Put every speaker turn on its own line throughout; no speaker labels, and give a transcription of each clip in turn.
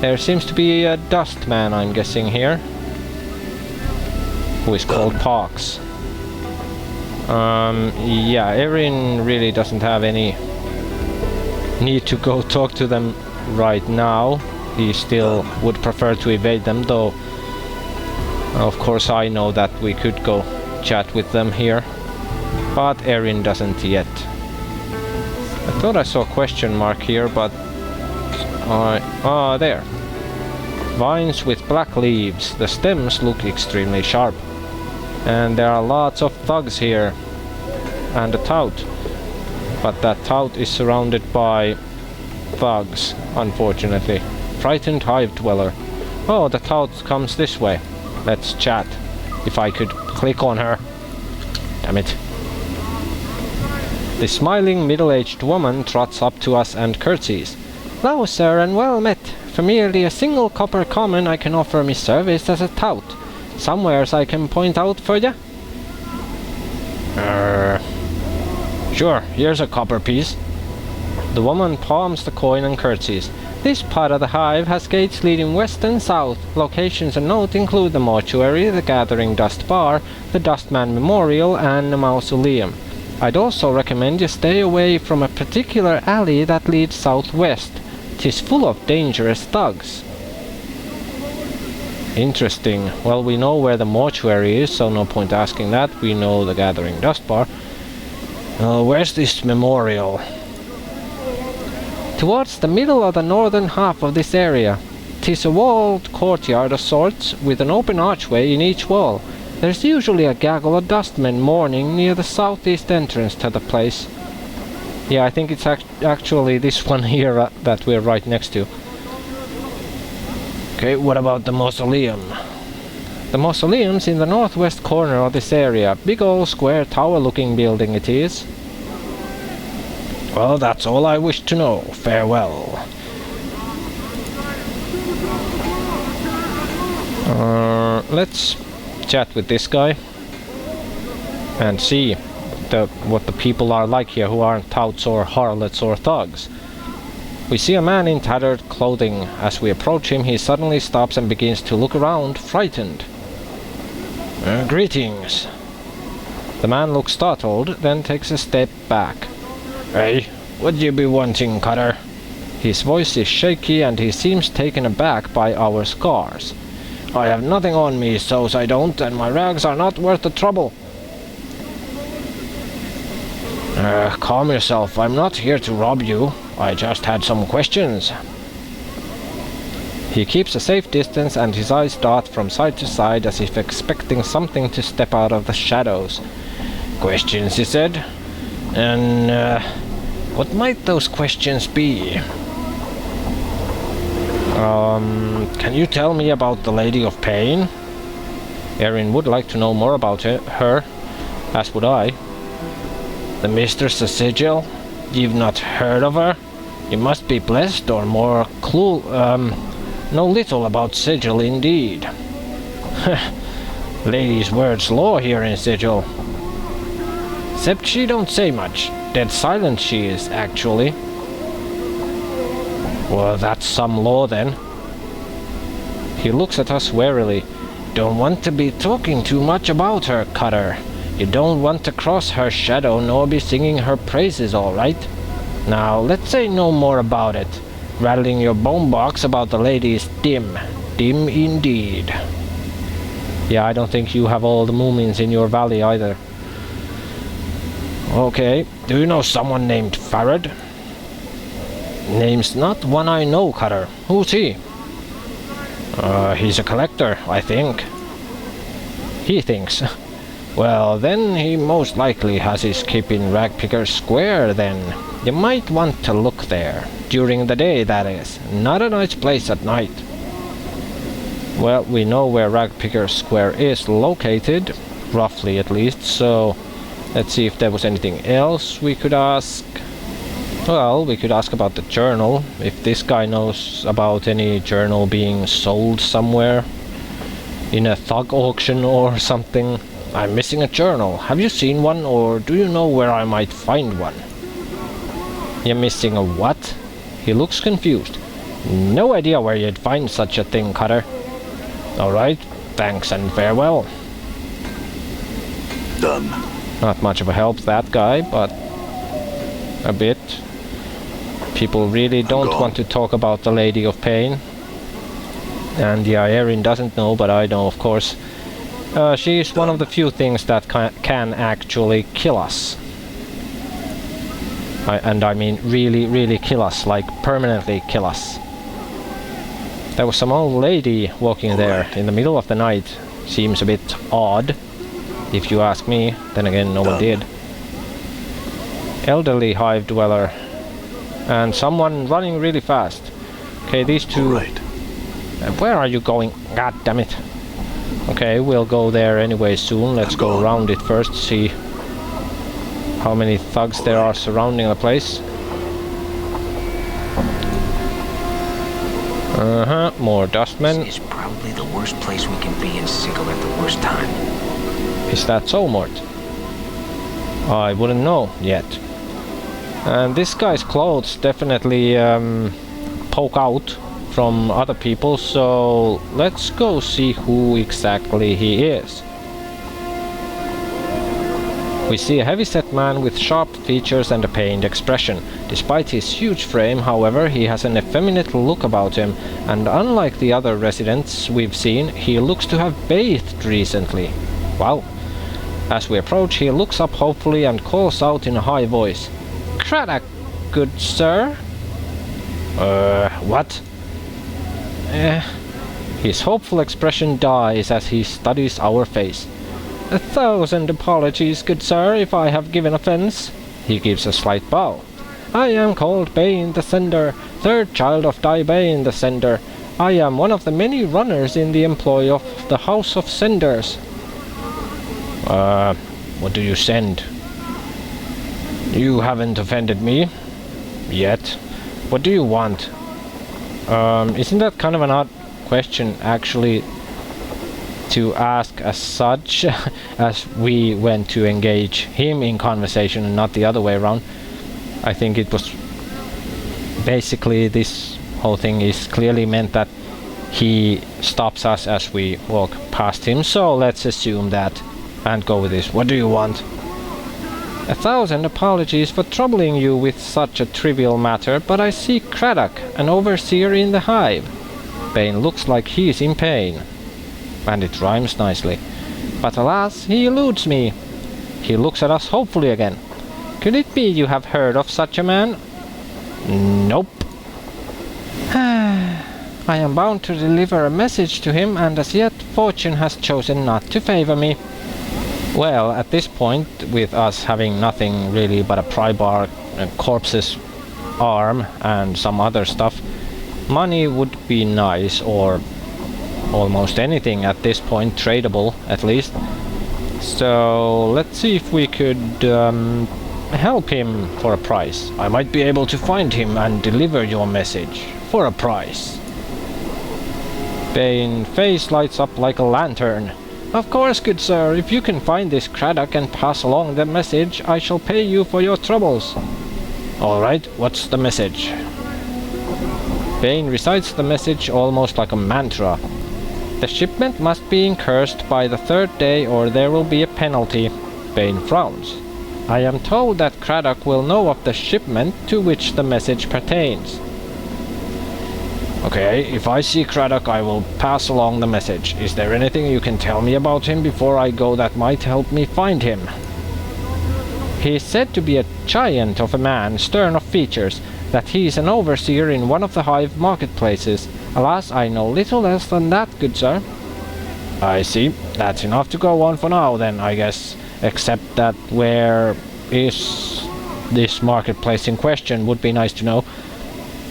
There seems to be a dust man, I'm guessing, here, who is called Pox. Yeah, Erin really doesn't have any need to go talk to them right now. He still would prefer to evade them, though of course I know that we could go chat with them here, but Erin doesn't yet. I thought I saw a question mark here, but there. Vines with black leaves. The stems look extremely sharp. And there are lots of thugs here. And a tout. But that tout is surrounded by thugs, unfortunately. Frightened hive dweller. Oh, the tout comes this way. Let's chat. If I could click on her. Damn it. The smiling middle-aged woman trots up to us and curtsies. Hello, sir, and well met. For merely a single copper common I can offer me service as a tout. Somewheres I can point out for ya? Sure, here's a copper piece. The woman palms the coin and curtsies. This part of the hive has gates leading west and south. Locations of note include the mortuary, the gathering dust bar, the Dustman Memorial, and the mausoleum. I'd also recommend you stay away from a particular alley that leads southwest. 'Tis full of dangerous thugs. Interesting. Well, we know where the mortuary is, so no point asking that. We know the gathering dust bar. Where's this memorial? Towards the middle of the northern half of this area. 'Tis a walled courtyard of sorts, with an open archway in each wall. There's usually a gaggle of dustmen mourning near the southeast entrance to the place. Yeah, I think it's actually this one here that we're right next to. Okay, what about the mausoleum? The mausoleum's in the northwest corner of this area. Big old square tower-looking building it is. Well, that's all I wish to know. Farewell. Let's chat with this guy and see what the people are like here who aren't touts or harlots or thugs. We see a man in tattered clothing. As we approach him, he suddenly stops and begins to look around, frightened. Greetings. The man looks startled, then takes a step back. Hey, what you be wanting, Cutter? His voice is shaky and he seems taken aback by our scars. I have nothing on me, so's I don't, and my rags are not worth the trouble. Calm yourself, I'm not here to rob you. I just had some questions. He keeps a safe distance and his eyes dart from side to side as if expecting something to step out of the shadows. Questions, he said. And, what might those questions be? Can you tell me about the Lady of Pain? Erin would like to know more about her, as would I. The Mistress of Sigil? You've not heard of her? You must be blessed or more know little about Sigil indeed. Lady's words law here in Sigil. Except she don't say much. Dead silent she is, actually. Well, that's some law then. He looks at us warily. Don't want to be talking too much about her, Cutter. You don't want to cross her shadow nor be singing her praises, all right? Now, let's say no more about it. Rattling your bone box about the lady is dim. Dim indeed. Yeah, I don't think you have all the Moomins in your valley either. Okay, do you know someone named Farad? Name's not one I know, Cutter. Who's he? He's a collector, I think. He thinks. Well, then he most likely has his keep in Ragpicker Square, then. You might want to look there. During the day, that is. Not a nice place at night. Well, we know where Ragpicker Square is located. Roughly, at least, so... Let's see if there was anything else we could ask. Well, we could ask about the journal. If this guy knows about any journal being sold somewhere. In a thug auction or something. I'm missing a journal. Have you seen one, or do you know where I might find one? You're missing a what? He looks confused. No idea where you'd find such a thing, Cutter. Alright, thanks and farewell.
Done.
Not much of a help, that guy, but a bit. People really don't want to talk about the Lady of Pain. And yeah, Erin doesn't know, but I know, of course. She is one of the few things that can actually kill us. I mean really, really kill us, like permanently kill us. There was some old lady walking there in the middle of the night. Seems a bit odd, if you ask me. Then again, no one did. Elderly Hive dweller. And someone running really fast. Okay, these two...
Right.
Where are you going? God damn it. Okay, we'll go there anyway soon. Let's go around it first, see how many thugs there are surrounding the place. More dustmen.
This is probably the worst place we can be in Sigil at the worst time.
Is that so, Mort? I wouldn't know yet. And this guy's clothes definitely poke out from other people, so let's go see who exactly he is. We see a heavy-set man with sharp features and a pained expression. Despite his huge frame, however, he has an effeminate look about him, and unlike the other residents we've seen, he looks to have bathed recently. Wow. As we approach, he looks up hopefully and calls out in a high voice. "Craddock, good sir?" What? His hopeful expression dies as he studies our face. "1,000 apologies, good sir, if I have given offense." He gives a slight bow. "I am called Bane the Sender, third child of Bane the Sender. I am one of the many runners in the employ of the House of Senders." What do you send? You haven't offended me. Yet. What do you want? Isn't that kind of an odd question, actually, to ask as such, as we went to engage him in conversation and not the other way around? I think it was basically, this whole thing is clearly meant that he stops us as we walk past him, so let's assume that and go with this. What do you want? 1,000 apologies for troubling you with such a trivial matter, but I seek Craddock, an overseer in the Hive. Bane looks like he's in pain. And it rhymes nicely. But alas, he eludes me. He looks at us hopefully again. Could it be you have heard of such a man? Nope. I am bound to deliver a message to him, and as yet fortune has chosen not to favor me. Well, at this point, with us having nothing really but a pry bar, a corpse's arm, and some other stuff, money would be nice, or almost anything at this point, tradable at least. So let's see if we could help him for a price. I might be able to find him and deliver your message for a price. Bane's face lights up like a lantern. Of course, good sir, if you can find this Craddock and pass along the message, I shall pay you for your troubles. Alright, what's the message? Bane recites the message almost like a mantra. The shipment must be incursed by the 3rd day or there will be a penalty. Bane frowns. I am told that Craddock will know of the shipment to which the message pertains. Okay, if I see Craddock, I will pass along the message. Is there anything you can tell me about him before I go that might help me find him? He is said to be a giant of a man, stern of features, that he is an overseer in one of the Hive marketplaces. Alas, I know little else than that, good sir. I see. That's enough to go on for now, then, I guess. Except that where is this marketplace in question would be nice to know.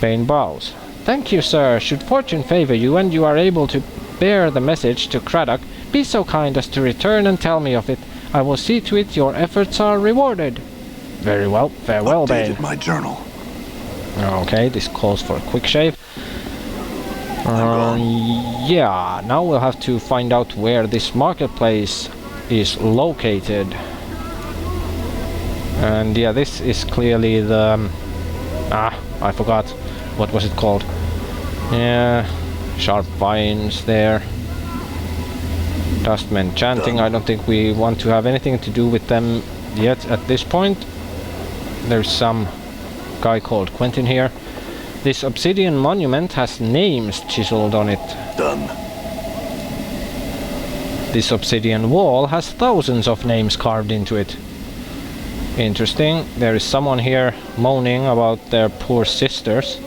Bane bows. Thank you, sir. Should fortune favor you and you are able to bear the message to Craddock, be so kind as to return and tell me of it. I will see to it your efforts are rewarded. Very well. Farewell, Bane.
Updated my journal.
Okay, this calls for a quick shave. Yeah, now we'll have to find out where this marketplace is located. And yeah, this is clearly the... I forgot. What was it called? Yeah, sharp vines there. Dustmen chanting. I don't think we want to have anything to do with them yet at this point. There's some guy called Quentin here. This obsidian monument has names chiseled on it.
Done.
This obsidian wall has thousands of names carved into it. Interesting. There is someone here moaning about their poor sisters.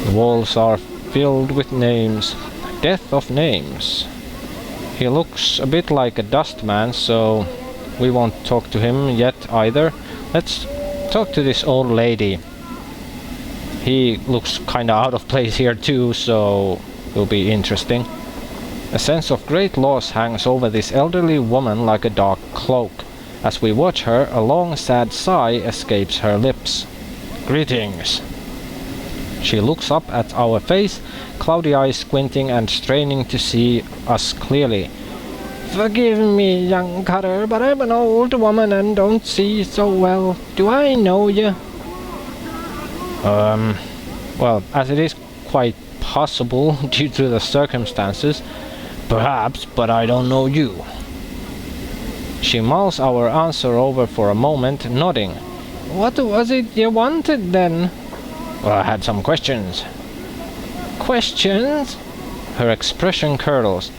The walls are filled with names. Death of names. He looks a bit like a dustman, so we won't talk to him yet either. Let's talk to this old lady. He looks kinda out of place here too, so will be interesting. A sense of great loss hangs over this elderly woman like a dark cloak. As we watch her, a long sad sigh escapes her lips. Greetings. She looks up at our face, cloudy eyes squinting and straining to see us clearly. Forgive me, young cutter, but I'm an old woman and don't see so well. Do I know you? Well, as it is quite possible due to the circumstances, perhaps, but I don't know you. She mulls our answer over for a moment, nodding. What was it you wanted then? Well, I had some questions. Questions? Her expression curdles.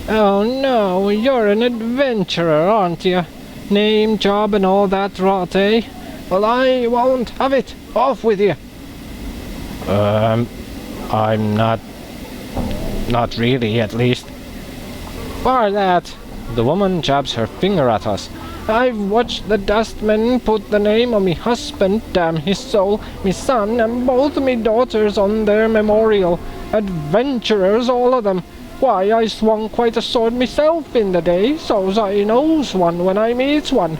Oh no, you're an adventurer, aren't you? Name, job and all that rot, eh? Well, I won't have it. Off with you. I'm not really, at least. Bar that. The woman jabs her finger at us. I've watched the dustmen put the name of me husband, damn his soul, me son and both me daughters on their memorial. Adventurers, all of them. Why, I swung quite a sword myself in the day, so's I knows one when I meets one.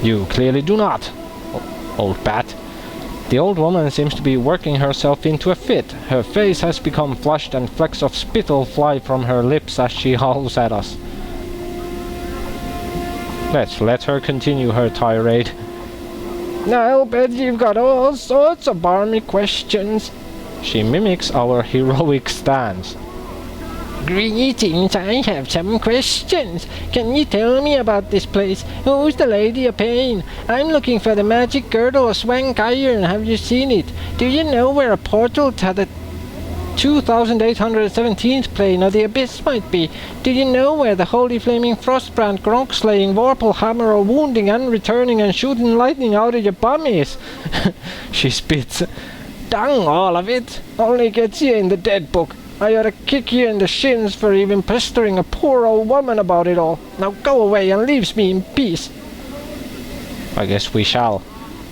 You clearly do not, old bat. The old woman seems to be working herself into a fit. Her face has become flushed and flecks of spittle fly from her lips as she howls at us. Let's let her continue her tirade. I'll bet you've got all sorts of barmy questions. She mimics our heroic stance. Greetings, I have some questions. Can you tell me about this place? Who's the Lady of Pain? I'm looking for the magic girdle of Swank Iron. Have you seen it? Do you know where a portal to the 2817th plane of the abyss might be? Do you know where the holy flaming frostbrand gronk slaying vorpal hammer or wounding and returning and shooting lightning out of your bum is? She spits. Dang all of it. Only gets you in the dead book. I ought to kick you in the shins for even pestering a poor old woman about it all. Now go away and leave me in peace. I guess we shall.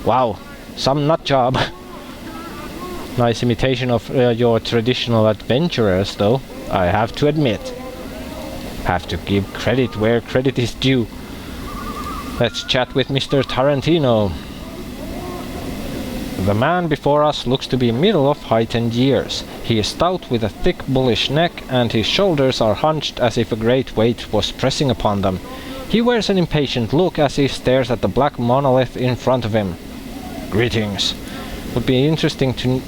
Wow, some nut job. Nice imitation of your traditional adventurers, though, I have to admit. Have to give credit where credit is due. Let's chat with Mr. Tarantino. The man before us looks to be middle of height and years. He is stout with a thick bullish neck and his shoulders are hunched as if a great weight was pressing upon them. He wears an impatient look as he stares at the black monolith in front of him. Greetings. Would be interesting to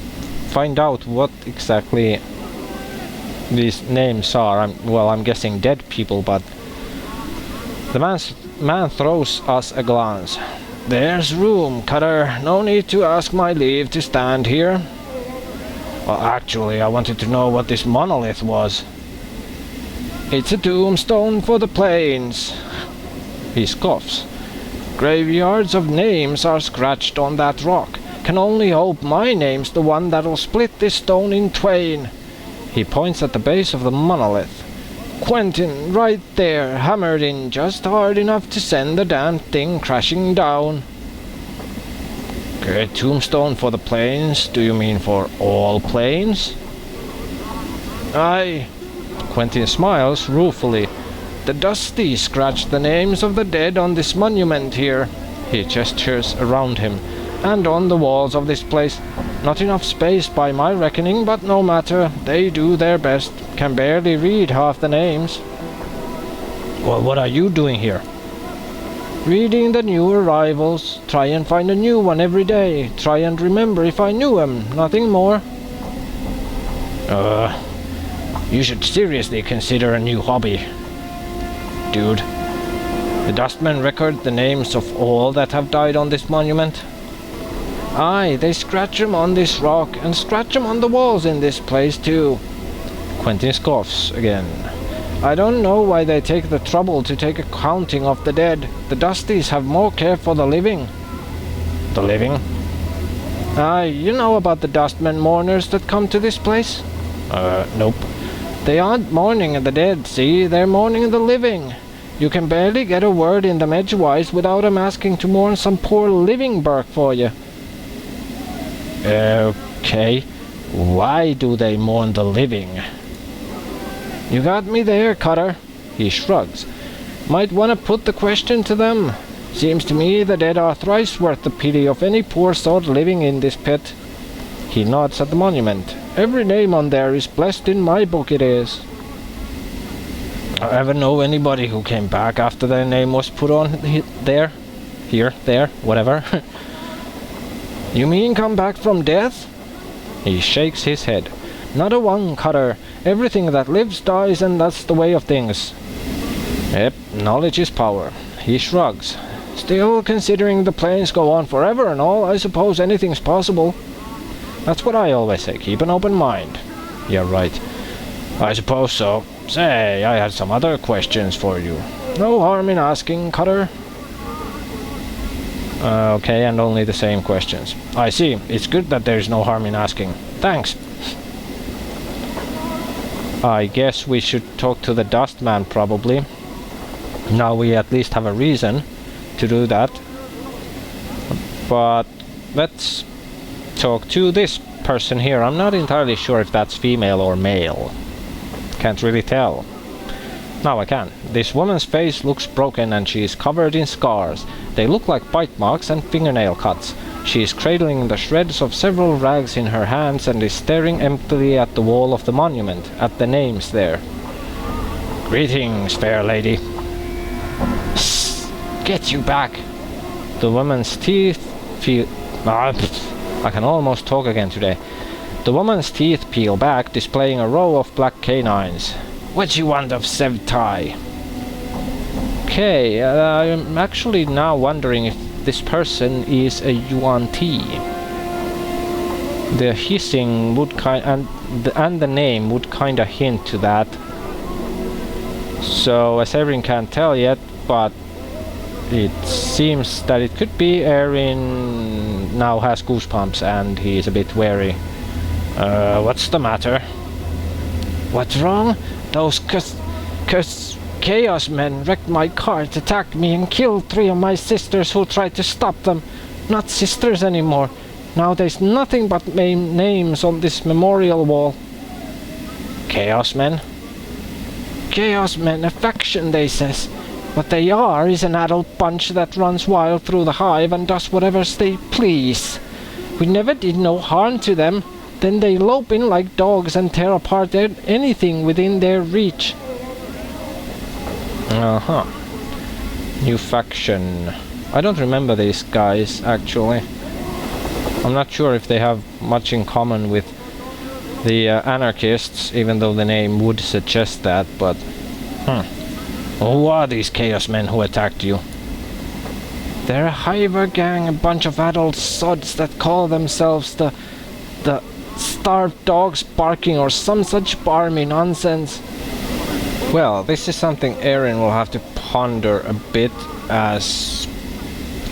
find out what exactly these names are. I'm guessing dead people, but the man throws us a glance. There's room, Cutter. No need to ask my leave to stand here. Well, actually, I wanted to know what this monolith was. It's a tombstone for the plains. He scoffs. Graveyards of names are scratched on that rock. Can only hope my name's the one that'll split this stone in twain. He points at the base of the monolith. Quentin, right there, hammered in just hard enough to send the damn thing crashing down. Good tombstone for the plains? Do you mean for all plains? Aye. Quentin smiles ruefully. The Dusty scratched the names of the dead on this monument here. He gestures around him. And on the walls of this place. Not enough space by my reckoning, but no matter. They do their best. Can barely read half the names. Well, what are you doing here? Reading the new arrivals. Try and find a new one every day. Try and remember if I knew him. Nothing more. You should seriously consider a new hobby. Dude. The dustmen record the names of all that have died on this monument. Aye, they scratch them on this rock and scratch them on the walls in this place too. Quentin scoffs again. I don't know why they take the trouble to take a counting of the dead. The Dusties have more care for the living. The living? Aye, you know about the dustmen mourners that come to this place? Nope. They aren't mourning the dead, see? They're mourning the living. You can barely get a word in them edgewise without them asking to mourn some poor living Burke for you. Okay. Why do they mourn the living? You got me there, Cutter. He shrugs. Might want to put the question to them. Seems to me the dead are thrice worth the pity of any poor soul living in this pit. He nods at the monument. Every name on there is blessed in my book, it is. I ever know anybody who came back after their name was put on there? Here, there, whatever. You mean come back from death? He shakes his head. Not a one, Cutter. Everything that lives dies, and that's the way of things. Yep, knowledge is power. He shrugs. Still, considering the planes go on forever and all, I suppose anything's possible. That's what I always say, keep an open mind. Yeah, right. I suppose so. Say, I had some other questions for you. No harm in asking, Cutter. Okay, and only the same questions. I see. It's good that there's no harm in asking. Thanks. I guess we should talk to the Dustman, probably. Now we at least have a reason to do that. But let's talk to this person here. I'm not entirely sure if that's female or male. Can't really tell. Now I can. This woman's face looks broken and she is covered in scars. They look like bite marks and fingernail cuts. She is cradling the shreds of several rags in her hands and is staring emptily at the wall of the monument, at the names there. Greetings, fair lady. Psst, get you back. The woman's teeth feel... I can almost talk again today. The woman's teeth peel back, displaying a row of black canines. What you want of Sevtai? Okay, I'm actually now wondering if this person is a Yuan-Ti. The hissing would and the name would kinda hint to that. So as Erin can't tell yet, but it seems that it could be. Erin now has goosebumps and he is a bit wary. What's the matter? What's wrong? Those Chaos Men wrecked my cart, attacked me and killed 3 of my sisters who tried to stop them. Not sisters anymore. Now there's nothing but names on this memorial wall. Chaos Men? Chaos Men, a faction, they says. What they are is an adult bunch that runs wild through the Hive and does whatever they please. We never did no harm to them. Then they lope in like dogs and tear apart anything within their reach. Uh-huh. New faction. I don't remember these guys, actually. I'm not sure if they have much in common with the anarchists, even though the name would suggest that, but... Who are these Chaos Men who attacked you? They're a Hiver gang, a bunch of adult sods that call themselves the starved dogs barking or some such barmy nonsense. Well, this is something Erin will have to ponder a bit, as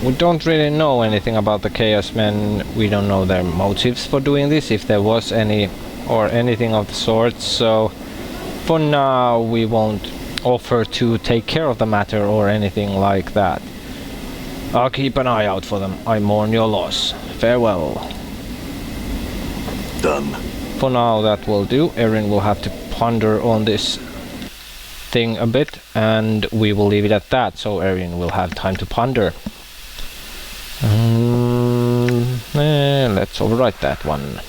we don't really know anything about the Chaos Men. We don't know their motives for doing this, if there was any or anything of the sort, so for now we won't offer to take care of the matter or anything like that. I'll keep an eye out for them. I mourn your loss. Farewell.
Done.
For now that will do. Erin will have to ponder on this thing a bit, and we will leave it at that, so Erin will have time to ponder. Let's overwrite that one.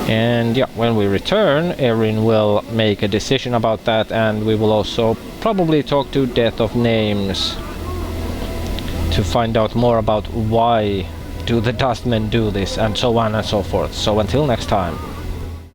And yeah, when we return, Erin will make a decision about that, and we will also probably talk to Death of Names. to find out more about why do the Dustmen do this, and so on and so forth. So until next time.